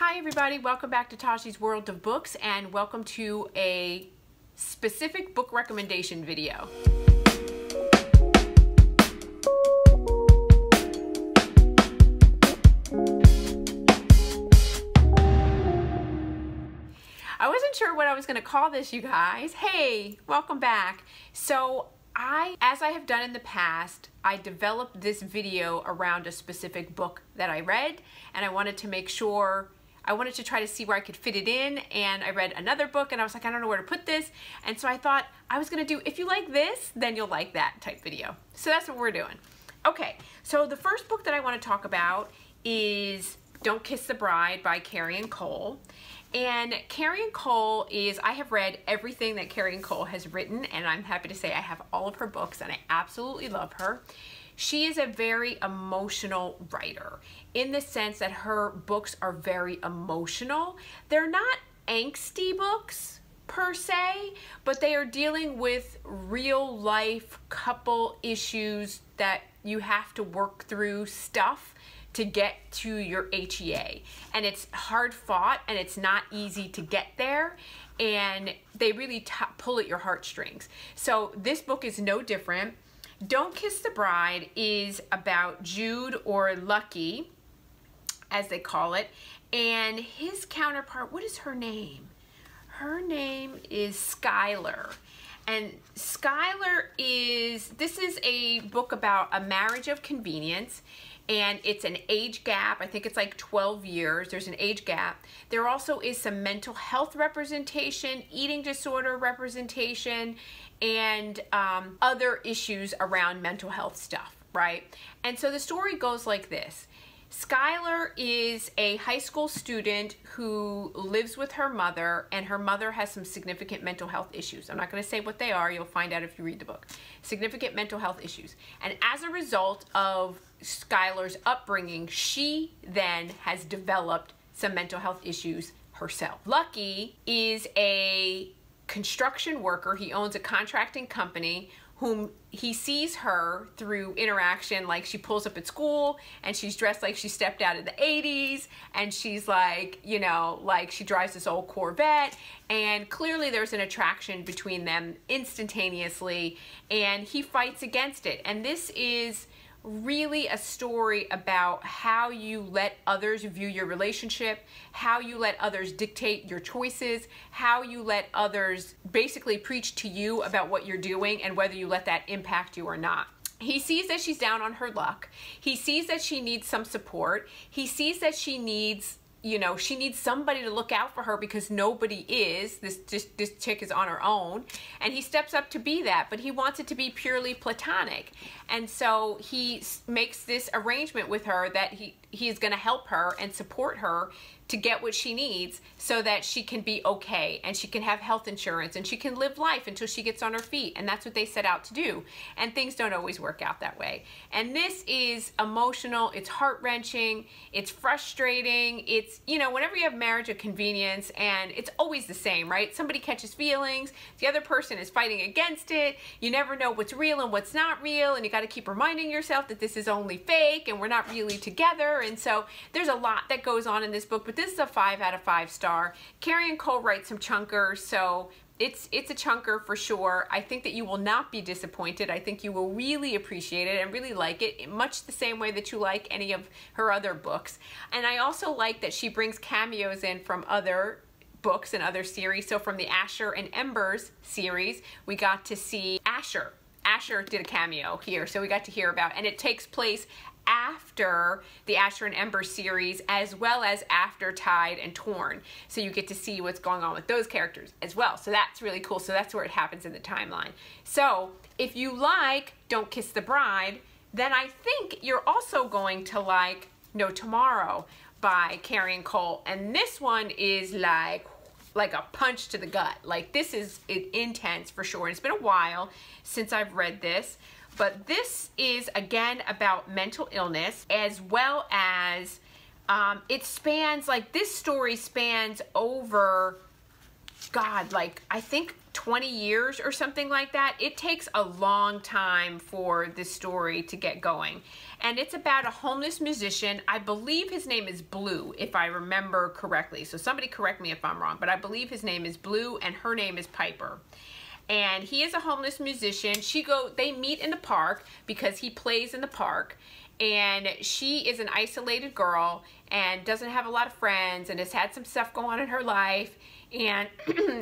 Hi everybody, welcome back to Tashi's World of Books and welcome to a specific book recommendation video. I wasn't sure what I was going to call this, you guys. Hey, welcome back. So as I have done in the past, I developed this video around a specific book that I read, and I wanted to make sure, I wanted to try to see where I could fit it in, and I read another book and I was like, I don't know where to put this, and so I thought I was gonna do, if you like this, then you'll like that type video. So that's what we're doing. Okay, so the first book that I want to talk about is Don't Kiss the Bride by Carian. And Carian is, I have read everything that Carian has written, and I'm happy to say I have all of her books, and I absolutely love her. She is a very emotional writer in the sense that her books are very emotional. They're not angsty books per se, but they are dealing with real life couple issues that you have to work through stuff to get to your HEA, and it's hard fought and it's not easy to get there, and they really pull at your heartstrings. So this book is no different. Don't Kiss the Bride is about Jude, or Lucky as they call it, and his counterpart, what is her name? Her name is Skylar. And Skylar this is a book about a marriage of convenience, and it's an age gap. I think it's like 12 years. There's an age gap. There also is some mental health representation, eating disorder representation, and other issues around mental health stuff, right? And so the story goes like this. Skylar is a high school student who lives with her mother, and her mother has some significant mental health issues. I'm not going to say what they are. You'll find out if you read the book. Significant mental health issues. And as a result of Skylar's upbringing, she then has developed some mental health issues herself. Lucky is a construction worker. He owns a contracting company whom he sees her through interaction, like she pulls up at school and she's dressed like she stepped out of the 80s, and she's like, you know, like she drives this old Corvette, and clearly there's an attraction between them instantaneously, and he fights against it. And this is really a story about how you let others view your relationship, how you let others dictate your choices, how you let others basically preach to you about what you're doing, and whether you let that impact you or not. He sees that she's down on her luck. He sees that she needs some support. He sees that she needs, you know, she needs somebody to look out for her because nobody is. This chick is on her own, and he steps up to be that, but he wants it to be purely platonic. And so he makes this arrangement with her that he is going to help her and support her to get what she needs so that she can be okay, and she can have health insurance, and she can live life until she gets on her feet. And that's what they set out to do. And things don't always work out that way. And this is emotional, it's heart-wrenching, it's frustrating, it's, you know, whenever you have marriage of convenience, and it's always the same, right? Somebody catches feelings, the other person is fighting against it, you never know what's real and what's not real, and you got to keep reminding yourself that this is only fake and we're not really together. And so there's a lot that goes on in this book, but this is a 5 out of 5 star. Carian writes some chunkers, so it's a chunker for sure. I think that you will not be disappointed. I think you will really appreciate it and really like it, much the same way that you like any of her other books. And I also like that she brings cameos in from other books and other series. So from the Asher and Embers series, we got to see Asher. Asher did a cameo here, so we got to hear about, and it takes place after the Asher and Ember series, as well as after Tied and Torn. So you get to see what's going on with those characters as well. So that's really cool. So that's where it happens in the timeline. So if you like Don't Kiss the Bride, then I think you're also going to like No Tomorrow by Carian. And this one is like a punch to the gut. Like, this is intense for sure. And it's been a while since I've read this. But this is, again, about mental illness, as well as it spans, like, this story spans over, God, like, I think 20 years or something like that. It takes a long time for this story to get going. And it's about a homeless musician. I believe his name is Blue, if I remember correctly. So somebody correct me if I'm wrong, but I believe his name is Blue and her name is Piper. And he is a homeless musician. They meet in the park because he plays in the park. And she is an isolated girl and doesn't have a lot of friends and has had some stuff go on in her life and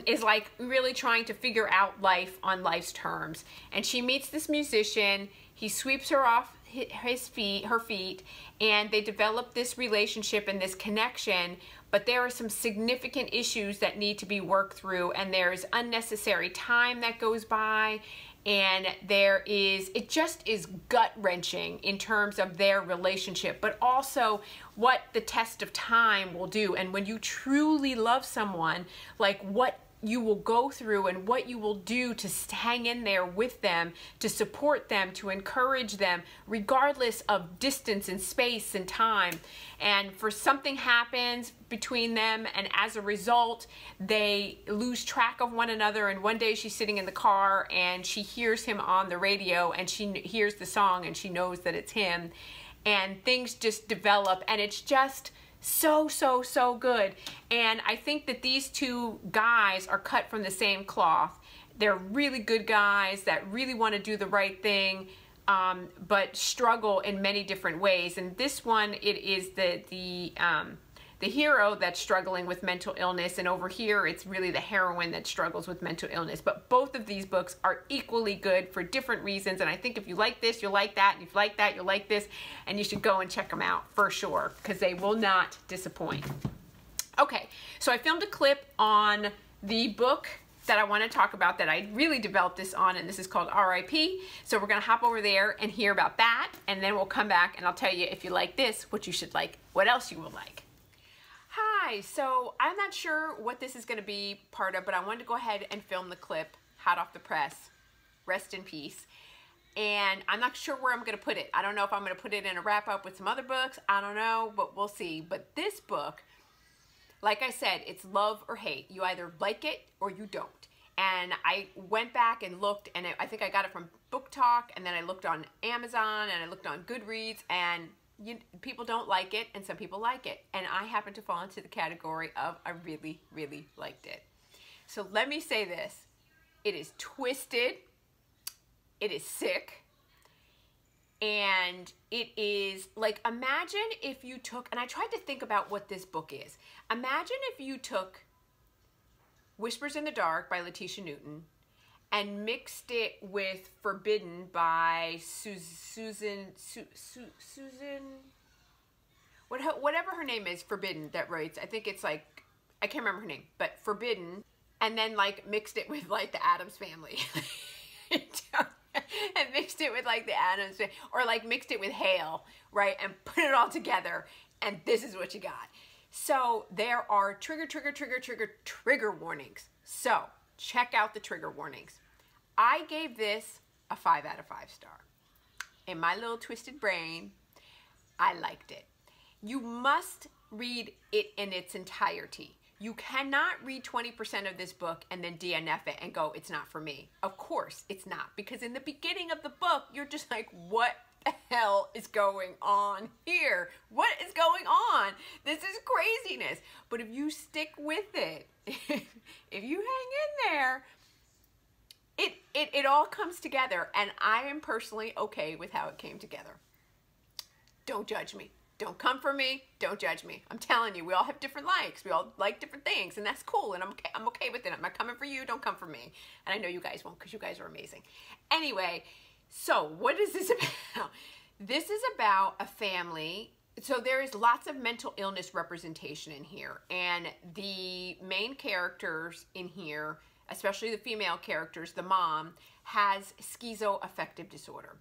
is like really trying to figure out life on life's terms. And she meets this musician. He sweeps her off her feet, and they develop this relationship and this connection. But there are some significant issues that need to be worked through, and there's unnecessary time that goes by. And it just is gut-wrenching in terms of their relationship, but also what the test of time will do. And when you truly love someone, like what you will go through and what you will do to hang in there with them, to support them, to encourage them, regardless of distance and space and time. And for something happens between them, and as a result, they lose track of one another. And one day she's sitting in the car and she hears him on the radio, and she hears the song and she knows that it's him. And things just develop, and it's just so good. And I think that these two guys are cut from the same cloth. They're really good guys that really want to do the right thing, but struggle in many different ways. And this one, it is the hero that's struggling with mental illness, and over here it's really the heroine that struggles with mental illness. But both of these books are equally good for different reasons, and I think if you like this, you'll like that, and if you like that, you'll like this, and you should go and check them out for sure, because they will not disappoint. Okay, so I filmed a clip on the book that I want to talk about that I really developed this on, and this is called R.I.P. So we're going to hop over there and hear about that, and then we'll come back and I'll tell you if you like this, what you should like, what else you will like. Hi, so I'm not sure what this is going to be part of, but I wanted to go ahead and film the clip, hot off the press, rest in peace. And I'm not sure where I'm going to put it. I don't know if I'm going to put it in a wrap-up with some other books. I don't know, but we'll see. But this book, like I said, it's love or hate. You either like it or you don't. And I went back and looked, and I think I got it from Book Talk, and then I looked on Amazon, and I looked on Goodreads, and people don't like it, and some people like it. And I happen to fall into the category of I really liked it. So let me say this. It is twisted. It is sick. And it is like, imagine if you took, and I tried to think about what this book is. Imagine if you took Whispers in the Dark by LeTeisha Newton and mixed it with Forbidden by Susan, whatever her name is, Forbidden, that writes, I think it's like, I can't remember her name, but Forbidden, and then like mixed it with like the Addams Family. And mixed it with like the Addams Family, or like mixed it with Hale, right? And put it all together, and this is what you got. So there are trigger warnings. So check out the trigger warnings. I gave this a 5 out of 5 star. In my little twisted brain, I liked it. You must read it in its entirety. You cannot read 20% of this book and then DNF it and go, it's not for me. Of course it's not, because in the beginning of the book, you're just like, what the hell is going on here? What is going on? This is craziness. But if you stick with it, if you hang in there, it all comes together, and I am personally okay with how it came together. Don't judge me. Don't come for me. Don't judge me. I'm telling you, we all have different likes. We all like different things, and that's cool, and I'm okay with it. I'm not coming for you. Don't come for me. And I know you guys won't, because you guys are amazing. Anyway, so what is this about? This is about a family. So there is lots of mental illness representation in here, and the main characters in here, especially the female characters, the mom, has schizoaffective disorder.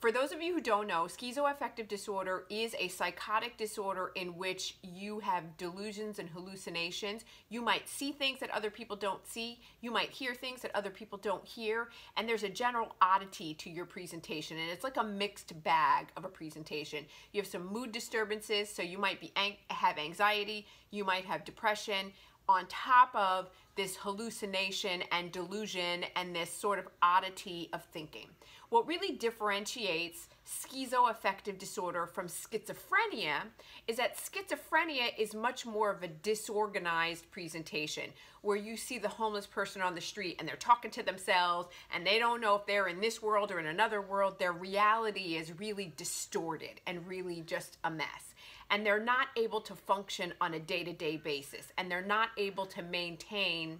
For those of you who don't know, schizoaffective disorder is a psychotic disorder in which you have delusions and hallucinations. You might see things that other people don't see. You might hear things that other people don't hear. And there's a general oddity to your presentation. And it's like a mixed bag of a presentation. You have some mood disturbances, so you might have anxiety. You might have depression. on top of this hallucination and delusion and this sort of oddity of thinking. What really differentiates schizoaffective disorder from schizophrenia is that schizophrenia is much more of a disorganized presentation, where you see the homeless person on the street and they're talking to themselves and they don't know if they're in this world or in another world. Their reality is really distorted and really just a mess. And they're not able to function on a day-to-day basis, and they're not able to maintain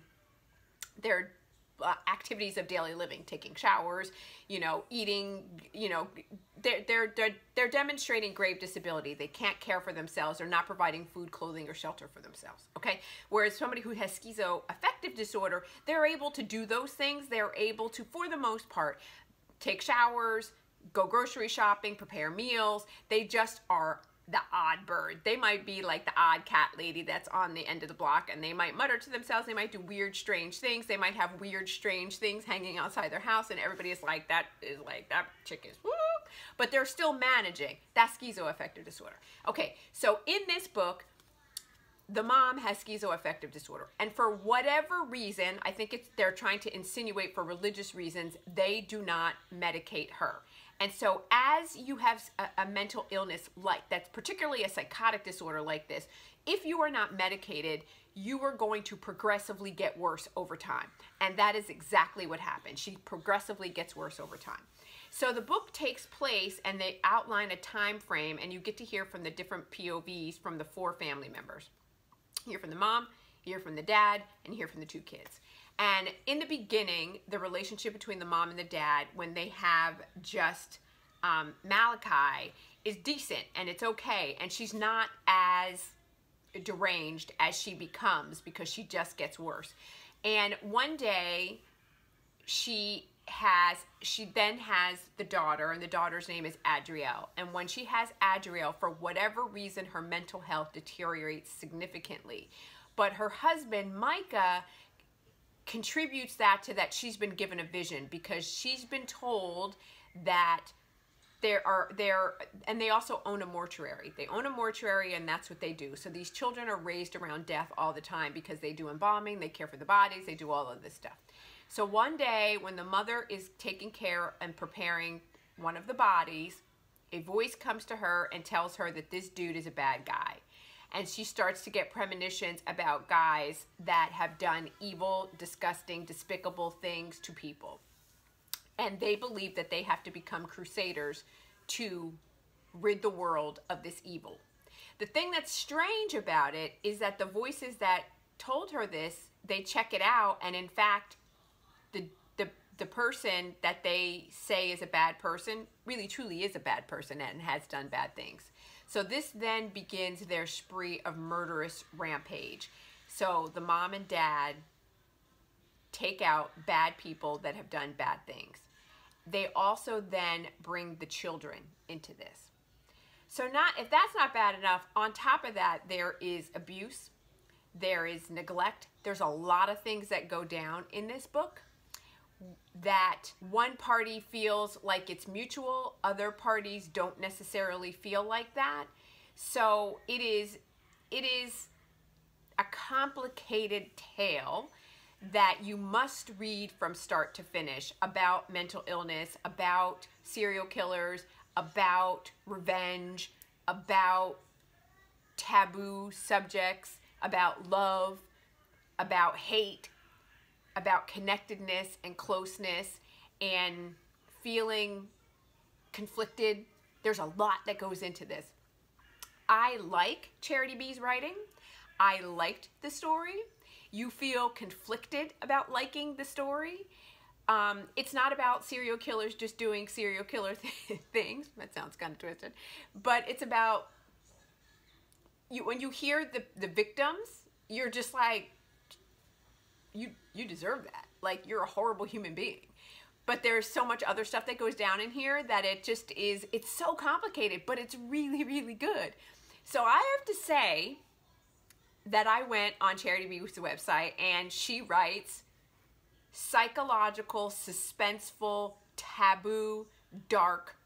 their activities of daily living, taking showers, eating, they're demonstrating grave disability. They can't care for themselves. They're not providing food, clothing, or shelter for themselves, okay? Whereas somebody who has schizoaffective disorder, they're able to do those things. They're able to, for the most part, take showers, go grocery shopping, prepare meals. They just are the odd bird. They might be like the odd cat lady that's on the end of the block, and they might mutter to themselves. They might do weird, strange things. They might have weird, strange things hanging outside their house, and everybody is like, that chick is woo. But they're still managing. That's schizoaffective disorder. Okay, so in this book, the mom has schizoaffective disorder, and for whatever reason, I think they're trying to insinuate for religious reasons, they do not medicate her. And so as you have a mental illness like that's particularly a psychotic disorder like this, if you are not medicated, you are going to progressively get worse over time. And that is exactly what happened. She progressively gets worse over time. So the book takes place, and they outline a time frame, and you get to hear from the different POVs from the 4 family members. You hear from the mom, you hear from the dad, and you hear from the 2 kids. And in the beginning, the relationship between the mom and the dad, when they have just Malachi, is decent and it's okay. And she's not as deranged as she becomes because she just gets worse. And one day, she then has the daughter, and the daughter's name is Adrielle. And when she has Adrielle, for whatever reason, her mental health deteriorates significantly. But her husband, Micah, contributes that to that she's been given a vision, because she's been told that and they also own a mortuary. They own a mortuary, and that's what they do. So these children are raised around death all the time because they do embalming, they care for the bodies, they do all of this stuff. So one day when the mother is taking care and preparing one of the bodies, a voice comes to her and tells her that this dude is a bad guy. And she starts to get premonitions about guys that have done evil, disgusting, despicable things to people. And they believe that they have to become crusaders to rid the world of this evil. The thing that's strange about it is that the voices that told her this, they check it out, and in fact, the person that they say is a bad person really truly is a bad person and has done bad things. So this then begins their spree of murderous rampage. So the mom and dad take out bad people that have done bad things. They also then bring the children into this. So if that's not bad enough, on top of that, there is abuse, there is neglect. There's a lot of things that go down in this book that one party feels like it's mutual, other parties don't necessarily feel like that. So it is a complicated tale that you must read from start to finish about mental illness, about serial killers, about revenge, about taboo subjects, about love, about hate, about connectedness and closeness and feeling conflicted. There's a lot that goes into this. I like Charity B's writing. I liked the story. You feel conflicted about liking the story. It's not about serial killers just doing serial killer things. That sounds kind of twisted. But it's about, when you hear the victims, you're just like, you deserve that. Like, you're a horrible human being. But there's so much other stuff that goes down in here that it just is, it's so complicated, but it's really, really good. So I have to say that I went on Charity B's website, and she writes psychological, suspenseful, taboo, dark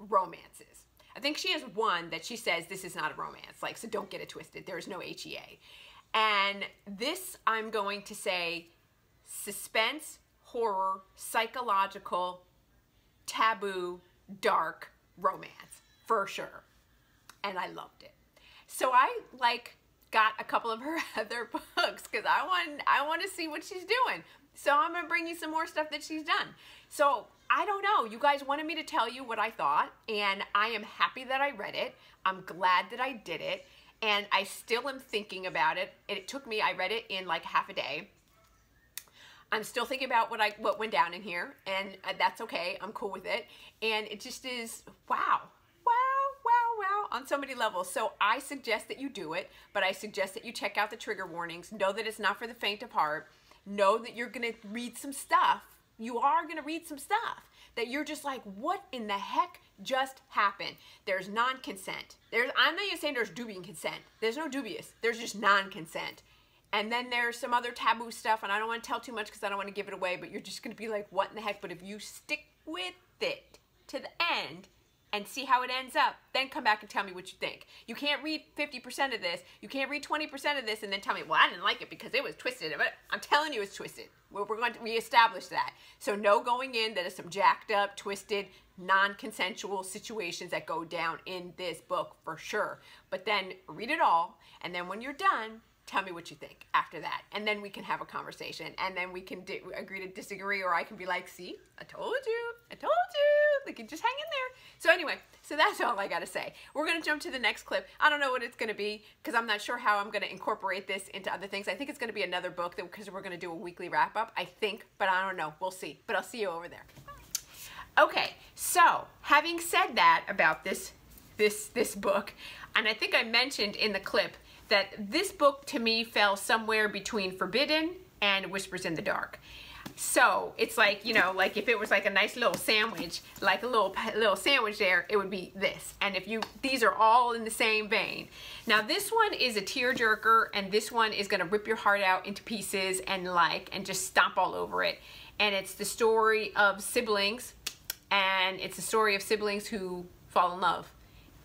romances. I think she has one that she says this is not a romance, like, so don't get it twisted. There's no HEA. And this, I'm going to say, suspense, horror, psychological, taboo, dark romance, for sure. And I loved it. So I got a couple of her other books because I want to see what she's doing. So I'm going to bring you some more stuff that she's done. So I don't know. You guys wanted me to tell you what I thought, and I am happy that I read it. I'm glad that I did it, and I still am thinking about it. It took me, I read it in like half a day. I'm still thinking about what went down in here, and that's okay. I'm cool with it. And it just is, wow, on so many levels. So I suggest that you do it, but I suggest that you check out the trigger warnings. Know that it's not for the faint of heart. Know that you're going to read some stuff. You are going to read some stuff that you're just like, what in the heck just happened? There's non-consent. I'm not even saying there's dubious consent. There's no dubious. There's just non-consent. And then there's some other taboo stuff, and I don't want to tell too much because I don't want to give it away, but you're just going to be like, what in the heck? But if you stick with it to the end and see how it ends up, then come back and tell me what you think. You can't read 50% of this. You can't read 20% of this and then tell me, well, I didn't like it because it was twisted. But I'm telling you it's twisted. We're going to reestablish that. So know going in that it's some jacked up, twisted, non-consensual situations that go down in this book for sure. But then read it all, and then when you're done, tell me what you think after that. And then we can have a conversation, and then we can agree to disagree, or I can be like, see, I told you. Like, you just hang in there. So anyway, so that's all I got to say. We're going to jump to the next clip. I don't know what it's going to be because I'm not sure how I'm going to incorporate this into other things. I think it's going to be another book because we're going to do a weekly wrap-up, I think, but I don't know. We'll see. But I'll see you over there. Okay, so having said that about this book, and I think I mentioned in the clip that this book to me fell somewhere between Forbidden and Whispers in the Dark. So it's like, you know, like if it was like a nice little sandwich, like a little sandwich there, it would be this. And these are all in the same vein. Now this one is a tearjerker, and this one is gonna rip your heart out into pieces and just stomp all over it. And it's the story of siblings, and it's the story of siblings who fall in love.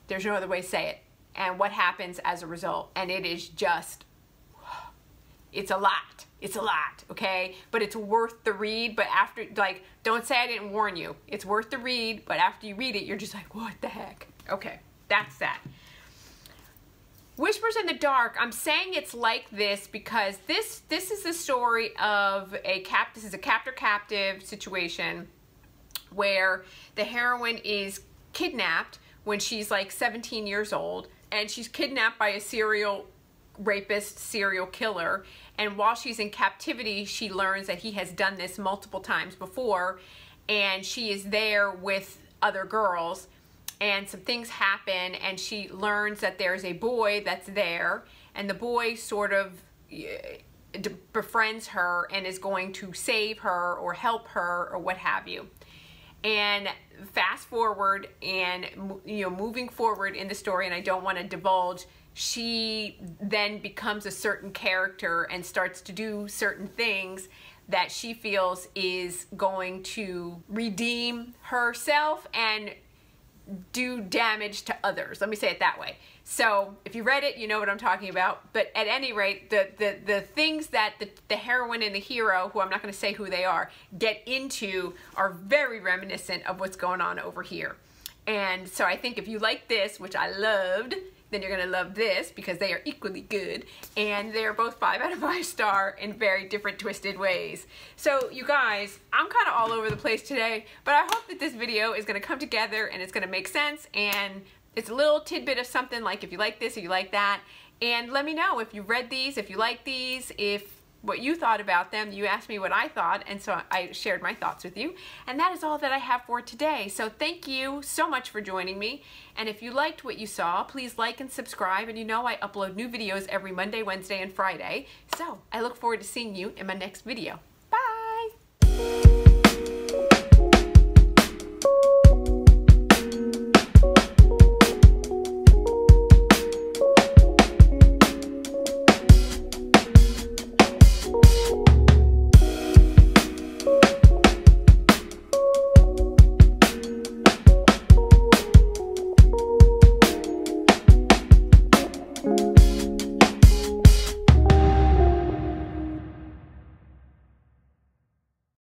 There's no other way to say it. And what happens as a result. And it is just, it's a lot. It's a lot, okay? But it's worth the read. But after, like, don't say I didn't warn you. It's worth the read, but after you read it, you're just like, what the heck? Okay, that's that. Whispers in the Dark, I'm saying it's like this because this is the story of this is a captor-captive situation where the heroine is kidnapped when she's like 17 years old, and she's kidnapped by a serial rapist, serial killer, and while she's in captivity, she learns that he has done this multiple times before, and she is there with other girls, and some things happen, and she learns that there's a boy that's there, and the boy sort of befriends her and is going to save her or help her or what have you. And fast forward, and moving forward in the story, and I don't want to divulge, she then becomes a certain character and starts to do certain things that she feels is going to redeem herself and do damage to others. Let me say it that way. So if you read it, you know what I'm talking about. But at any rate, the things that the heroine and the hero, who I'm not going to say who they are, get into are very reminiscent of what's going on over here. And so I think if you like this, which I loved, then you're going to love this because they are equally good. And they're both 5 out of 5 star in very different twisted ways. So you guys, I'm kind of all over the place today, but I hope that this video is going to come together and it's going to make sense, and it's a little tidbit of something, like if you like this or you like that. And let me know if you read these, if you like these, what you thought about them. You asked me what I thought, and so I shared my thoughts with you. And that is all that I have for today. So thank you so much for joining me. And if you liked what you saw, please like and subscribe. And you know I upload new videos every Monday, Wednesday, and Friday. So I look forward to seeing you in my next video. Bye!